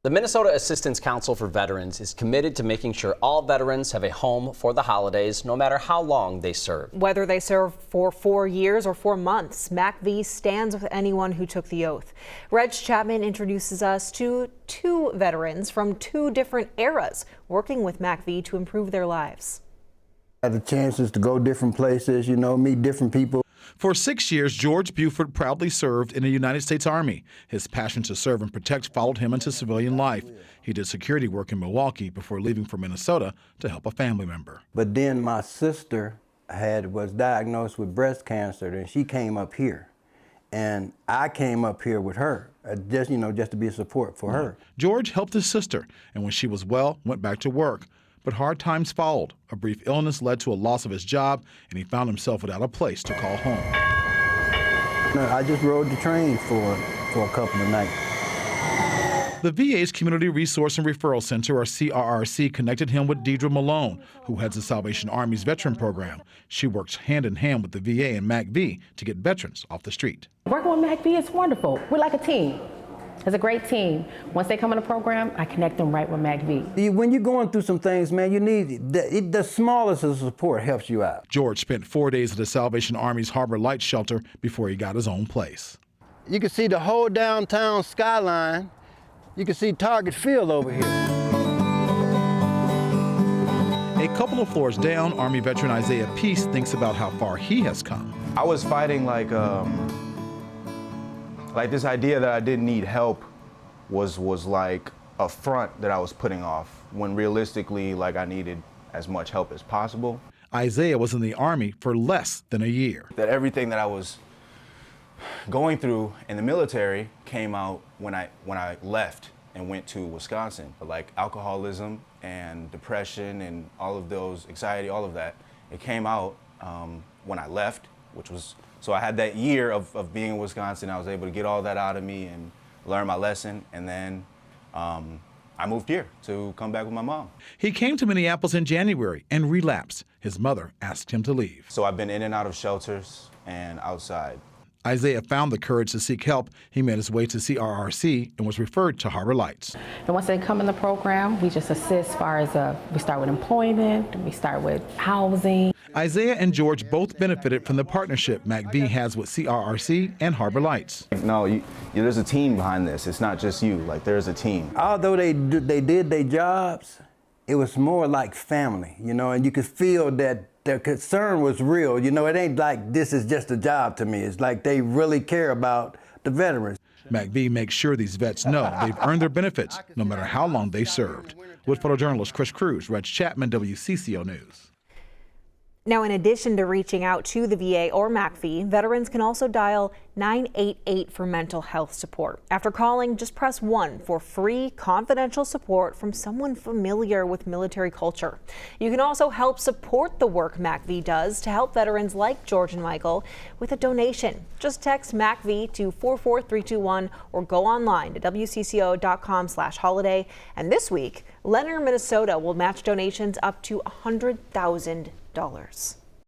The Minnesota Assistance Council for Veterans is committed to making sure all veterans have a home for the holidays, no matter how long they serve. Whether they serve for 4 years or 4 months, MACV stands with anyone who took the oath. Reg Chapman introduces us to 2 veterans from 2 different eras working with MACV to improve their lives. I had the chances to go different places, meet different people. For 6 years, George Buford proudly served in the United States Army. His passion to serve and protect followed him into civilian life. He did security work in Milwaukee before leaving for Minnesota to help a family member. But then my sister was diagnosed with breast cancer, and she came up here. And I came up here with her, just to be a support for her. George helped his sister, and when she was well, went back to work. But hard times followed. A brief illness led to a loss of his job, and he found himself without a place to call home. I just rode the train for a couple of nights. The VA's Community Resource and Referral Center, or CRRC, connected him with Deidre Malone, who heads the Salvation Army's veteran program. She works hand in hand with the VA and MACV to get veterans off the street. Working with MACV is wonderful. We're like a team. It's a great team. Once they come in the program, I connect them right with MACV. When you're going through some things, man, you need the smallest of support helps you out. George spent 4 days at the Salvation Army's Harbor Lights shelter before he got his own place. You can see the whole downtown skyline. You can see Target Field over here. A couple of floors down, Army veteran Isaiah Peace thinks about how far he has come. I was fighting like this idea that I didn't need help was like a front that I was putting off, when realistically, I needed as much help as possible. Isaiah was in the Army for less than a year. That everything that I was going through in the military came out when I left and went to Wisconsin. Like alcoholism and depression and all of those, anxiety, all of that, it came out when I left, so I had that year of being in Wisconsin. I was able to get all that out of me and learn my lesson, and then I moved here to come back with my mom. He came to Minneapolis in January and relapsed. His mother asked him to leave. So I've been in and out of shelters and outside. Isaiah found the courage to seek help. He made his way to CRRC and was referred to Harbor Lights. And once they come in the program, we just assist as far as we start with employment, we start with housing. Isaiah and George both benefited from the partnership MACV has with CRRC and Harbor Lights. No, there's a team behind this. It's not just you. There's a team. Although they did their jobs, it was more like family, and you could feel that the concern was real. It ain't like this is just a job to me. It's like they really care about the veterans. MACV makes sure these vets know they've earned their benefits, no matter how long they served. With photojournalist Chris Cruz, Reg Chapman, WCCO News. Now, in addition to reaching out to the VA or MACV, veterans can also dial 988 for mental health support. After calling, just press 1 for free confidential support from someone familiar with military culture. You can also help support the work MACV does to help veterans like George and Michael with a donation. Just text MACV to 44321 or go online to WCCO.com/holiday. And this week, Leonard, Minnesota will match donations up to $100,000.